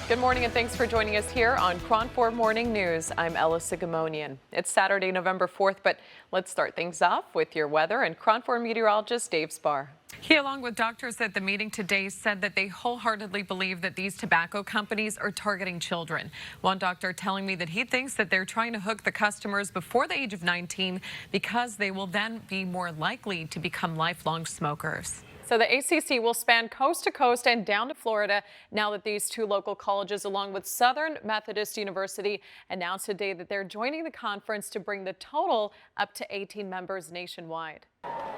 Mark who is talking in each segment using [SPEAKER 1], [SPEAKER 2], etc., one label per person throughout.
[SPEAKER 1] Good morning and thanks for joining us here on KRON 4 Morning News. I'm Sogomonian. It's Saturday, November 4th, but let's start things off with your weather and KRON 4 meteorologist Dave Spar.
[SPEAKER 2] He, along with doctors at the meeting today, said that they wholeheartedly believe that these tobacco companies are targeting children. One doctor telling me that he thinks that they're trying to hook the customers before the age of 19 because they will then be more likely to become lifelong smokers.
[SPEAKER 1] So the ACC will span coast to coast and down to Florida now that these two local colleges, along with Southern Methodist University, announced today that they're joining the conference to bring the total up to 18 members nationwide.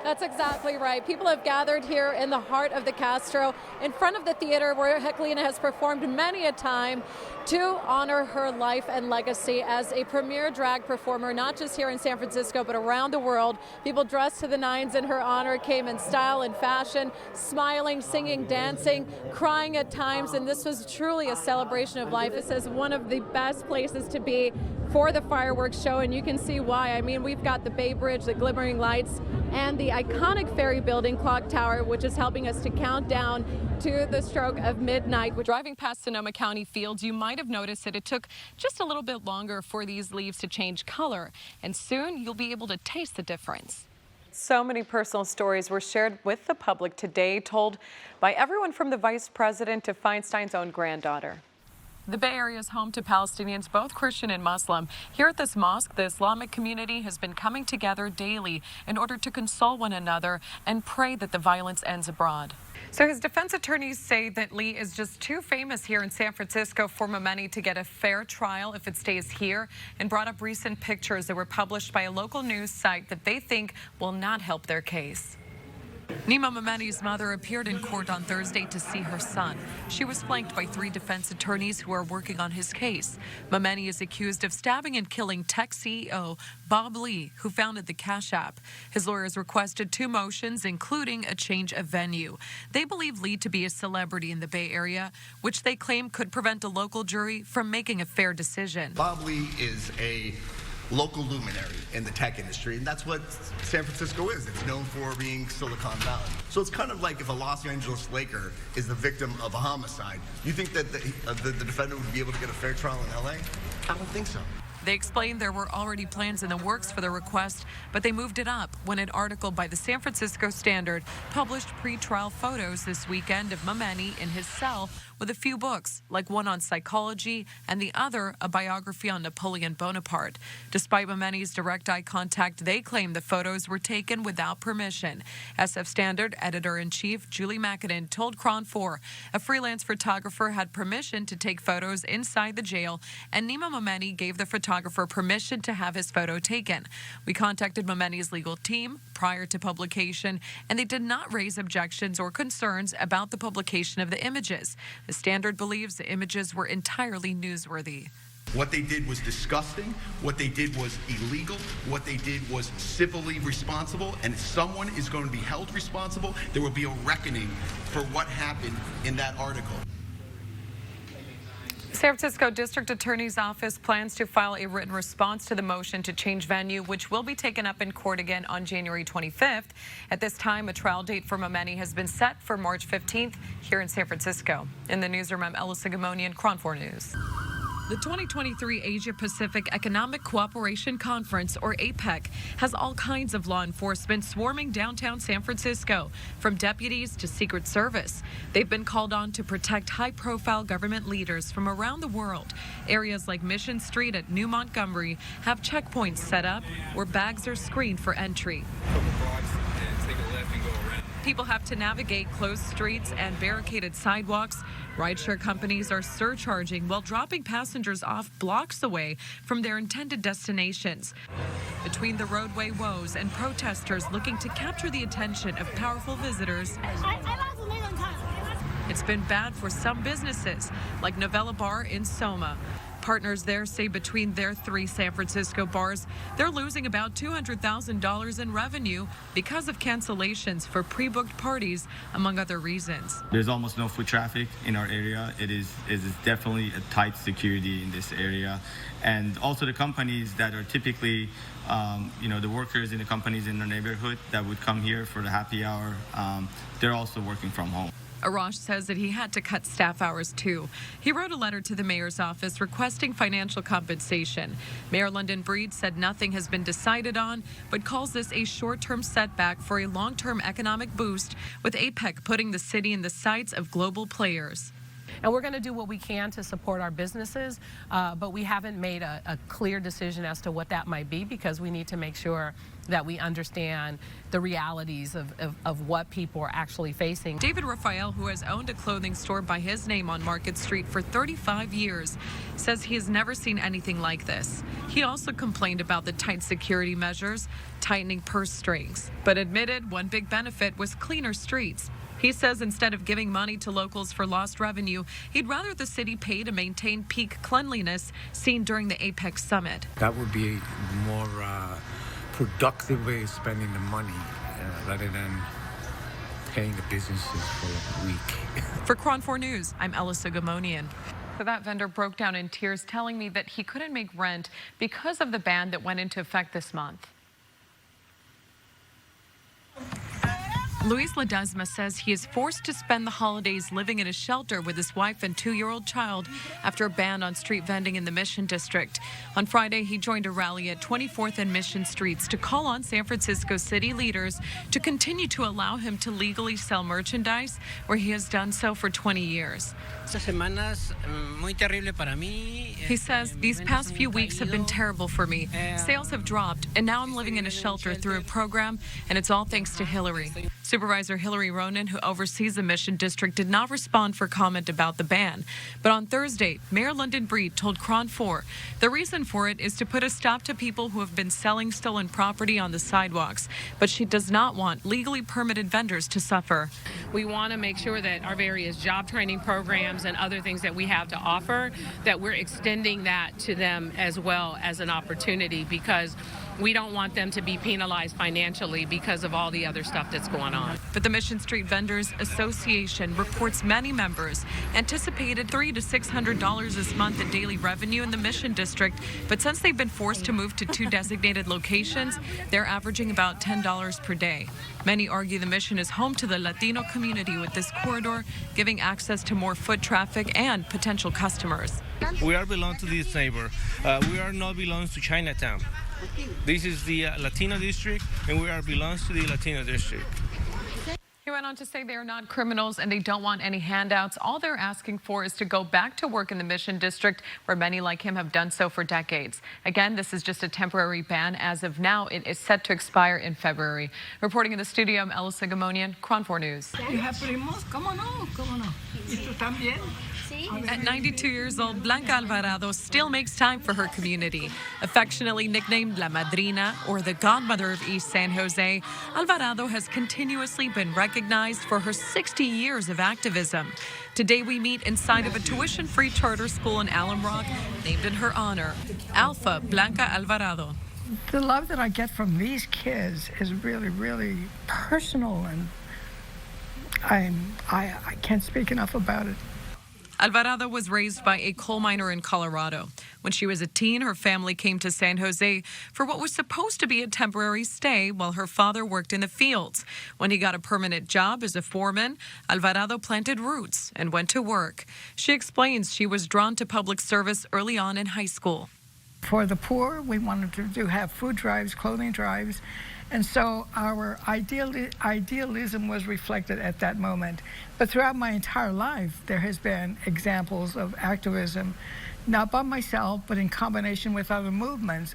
[SPEAKER 3] That's exactly right. People have gathered here in the heart of the Castro, in front of the theater where Heckelina has performed many a time, to honor her life and legacy as a premier drag performer, not just here in San Francisco, but around the world. People dressed to the nines in her honor came in style and fashion, smiling, singing, dancing, crying at times, and this was truly a celebration of life. This is one of the best places to be for the fireworks show, and you can see why. I mean, we've got the Bay Bridge, the glimmering lights, and the iconic ferry building clock tower, which is helping us to count down to the stroke of midnight.
[SPEAKER 2] Driving past Sonoma County fields, you might have noticed that it took just a little bit longer for these leaves to change color, and soon you'll be able to taste the difference.
[SPEAKER 1] So many personal stories were shared with the public today, told by everyone from the vice president to Feinstein's own granddaughter.
[SPEAKER 2] The Bay Area is home to Palestinians, both Christian and Muslim. Here at this mosque, the Islamic community has been coming together daily in order to console one another and pray that the violence ends abroad. So his defense attorneys say that Lee is just too famous here in San Francisco for Momeni to get a fair trial if it stays here, and brought up recent pictures that were published by a local news site that they think will not help their case. Nima Momeni's mother appeared in court on Thursday to see her son. She was flanked by 3 defense attorneys who are working on his case. Momeni is accused of stabbing and killing tech CEO Bob Lee, who founded the Cash App. His lawyers requested 2 motions, including a change of venue. They believe Lee to be a celebrity in the Bay Area, which they claim could prevent a local jury from making a fair decision.
[SPEAKER 4] Bob Lee is a local luminary in the tech industry, and that's what San Francisco is. It's known for being Silicon Valley. So it's kind of like if a Los Angeles Laker is the victim of a homicide. You think that the defendant would be able to get a fair trial in LA? I don't think so.
[SPEAKER 2] They explained there were already plans in the works for the request, but they moved it up when an article by the San Francisco Standard published pre-trial photos this weekend of Momeni in his cell with a few books, like one on psychology and the other a biography on Napoleon Bonaparte. Despite Momeni's direct eye contact, they claim the photos were taken without permission. SF Standard editor-in-chief Julie McAdin told KRON 4 a freelance photographer had permission to take photos inside the jail, and Nima Momeni gave the photographer permission to have his photo taken. We contacted Momeni's legal team prior to publication, and they did not raise objections or concerns about the publication of the images. The Standard believes the images were entirely newsworthy.
[SPEAKER 4] What they did was disgusting. What they did was illegal. What they did was civilly responsible. And if someone is going to be held responsible, there will be a reckoning for what happened in that article.
[SPEAKER 2] San Francisco District Attorney's Office plans to file a written response to the motion to change venue, which will be taken up in court again on January 25th. At this time, a trial date for Momeni has been set for March 15th here in San Francisco. In the newsroom, I'm Sogomonian, KRON 4 News. The 2023 Asia-Pacific Economic Cooperation Conference, or APEC, has all kinds of law enforcement swarming downtown San Francisco, from deputies to Secret Service. They've been called on to protect high-profile government leaders from around the world. Areas like Mission Street at New Montgomery have checkpoints set up where bags are screened for entry. People have to navigate closed streets and barricaded sidewalks. Rideshare companies are surcharging while dropping passengers off blocks away from their intended destinations. Between the roadway woes and protesters looking to capture the attention of powerful visitors, it's been bad for some businesses, like Novella Bar in Soma. Partners there say between their 3 San Francisco bars, they're losing about $200,000 in revenue because of cancellations for pre-booked parties, among other reasons.
[SPEAKER 5] There's almost no foot traffic in our area. It is definitely a tight security in this area. And also the companies that are typically, the workers in the companies in the neighborhood that would come here for the happy hour, they're also working from home.
[SPEAKER 2] Arash says that he had to cut staff hours too. He wrote a letter to the mayor's office requesting financial compensation. Mayor London Breed said nothing has been decided on, but calls this a short-term setback for a long-term economic boost, with APEC putting the city in the sights of global players.
[SPEAKER 6] And we're going to do what we can to support our businesses, but we haven't made a clear decision as to what that might be, because we need to make sure that we understand the realities of what people are actually facing.
[SPEAKER 2] David Raphael, who has owned a clothing store by his name on Market Street for 35 years, says he has never seen anything like this. He also complained about the tight security measures, tightening purse strings, but admitted one big benefit was cleaner streets. He says instead of giving money to locals for lost revenue, he'd rather the city pay to maintain peak cleanliness seen during the APEC summit.
[SPEAKER 7] That would be a more productive way of spending the money rather than paying the businesses for a week.
[SPEAKER 2] For KRON 4 News, I'm Ella Sogomonian. So that vendor broke down in tears, telling me that he couldn't make rent because of the ban that went into effect this month. Luis Ledesma says he is forced to spend the holidays living in a shelter with his wife and 2-year-old child after a ban on street vending in the Mission District. On Friday, he joined a rally at 24th and Mission Streets to call on San Francisco city leaders to continue to allow him to legally sell merchandise, where he has done so for 20 years. He says, these past few weeks have been terrible for me. Sales have dropped, and now I'm living in a shelter through a program, and it's all thanks to Hillary. Supervisor Hillary Ronan, who oversees the Mission District, did not respond for comment about the ban. But on Thursday, Mayor London Breed told KRON 4 the reason for it is to put a stop to people who have been selling stolen property on the sidewalks. But she does not want legally permitted vendors to suffer.
[SPEAKER 6] We want to make sure that our various job training programs and other things that we have to offer, that we're extending that to them as well as an opportunity, because we don't want them to be penalized financially because of all the other stuff that's going on.
[SPEAKER 2] But the Mission Street Vendors Association reports many members anticipated $300 to $600 this month in daily revenue in the Mission District. But since they've been forced to move to 2 designated locations, they're averaging about $10 per day. Many argue the Mission is home to the Latino community, with this corridor giving access to more foot traffic and potential customers.
[SPEAKER 8] We are belong to this neighbor. We are not belongs to Chinatown. This is the Latino district, and we are belongs to the Latino district.
[SPEAKER 2] He went on to say they are not criminals and they don't want any handouts. All they're asking for is to go back to work in the Mission District, where many like him have done so for decades. Again, this is just a temporary ban. As of now, it is set to expire in February. Reporting in the studio, I'm Ella Sogomonian, KRON 4 News. At 92 years old, Blanca Alvarado still makes time for her community. Affectionately nicknamed La Madrina, or the godmother of East San Jose, Alvarado has continuously been recognized for her 60 years of activism. Today we meet inside of a tuition-free charter school in Alum Rock, named in her honor, Alpha Blanca Alvarado.
[SPEAKER 9] The love that I get from these kids is really, really personal, and I can't speak enough about it.
[SPEAKER 2] Alvarado was raised by a coal miner in Colorado. When she was a teen, her family came to San Jose for what was supposed to be a temporary stay while her father worked in the fields. When he got a permanent job as a foreman, Alvarado planted roots and went to work. She explains she was drawn to public service early on in high school.
[SPEAKER 9] For the poor, we wanted to have food drives, clothing drives, and so our idealism was reflected at that moment. But throughout my entire life, there has been examples of activism, not by myself, but in combination with other movements.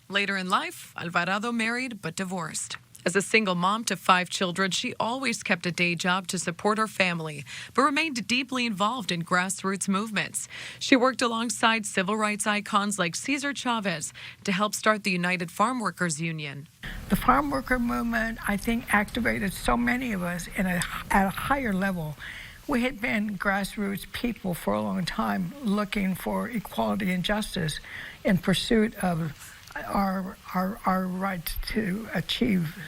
[SPEAKER 2] Later in life, Alvarado married but divorced. As a single mom to 5 children, she always kept a day job to support her family, but remained deeply involved in grassroots movements. She worked alongside civil rights icons like Cesar Chavez to help start the United Farm Workers Union.
[SPEAKER 9] The farm worker movement, I think, activated so many of us at a higher level. We had been grassroots people for a long time, looking for equality and justice in pursuit of our right to achieve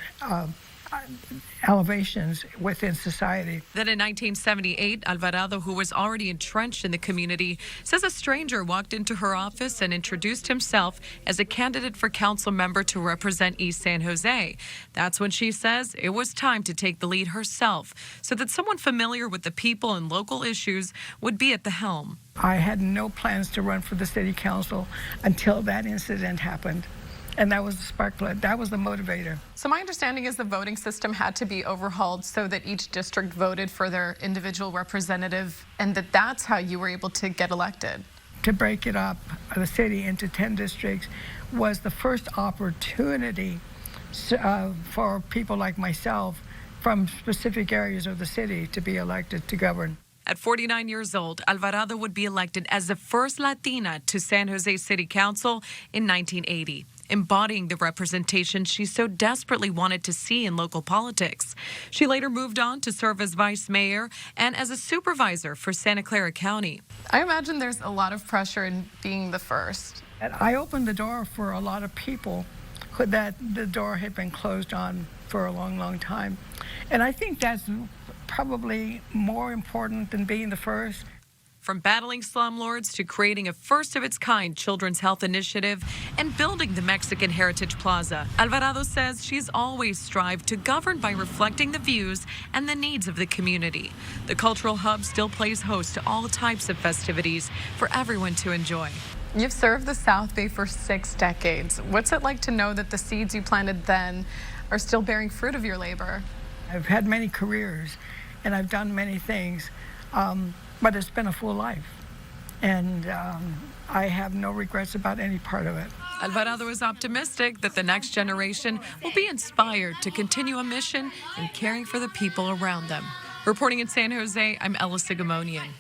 [SPEAKER 9] elevations within society.
[SPEAKER 2] Then in 1978, Alvarado, who was already entrenched in the community, says a stranger walked into her office and introduced himself as a candidate for council member to represent East San Jose. That's when she says it was time to take the lead herself so that someone familiar with the people and local issues would be at the helm.
[SPEAKER 9] I had no plans to run for the city council until that incident happened. And that was the spark plug. That was the motivator.
[SPEAKER 10] So my understanding is the voting system had to be overhauled so that each district voted for their individual representative, and that's how you were able to get elected.
[SPEAKER 9] To break it up, the city into 10 districts, was the first opportunity for people like myself from specific areas of the city to be elected to govern.
[SPEAKER 2] At 49 years old, Alvarado would be elected as the first Latina to San Jose City Council in 1980, embodying the representation she so desperately wanted to see in local politics. She later moved on to serve as vice mayor and as a supervisor for Santa Clara County.
[SPEAKER 10] I imagine there's a lot of pressure in being the first.
[SPEAKER 9] I opened the door for a lot of people that the door had been closed on for a long, long time. And I think that's probably more important than being the first.
[SPEAKER 2] From battling slumlords to creating a first-of-its-kind children's health initiative and building the Mexican Heritage Plaza, Alvarado says she's always strived to govern by reflecting the views and the needs of the community. The cultural hub still plays host to all types of festivities for everyone to enjoy.
[SPEAKER 10] You've served the South Bay for 6 decades. What's it like to know that the seeds you planted then are still bearing fruit of your labor?
[SPEAKER 9] I've had many careers and I've done many things. But it's been a full life, and I have no regrets about any part of it.
[SPEAKER 2] Alvarado is optimistic that the next generation will be inspired to continue a mission in caring for the people around them. Reporting in San Jose, I'm Ella Sogomonian.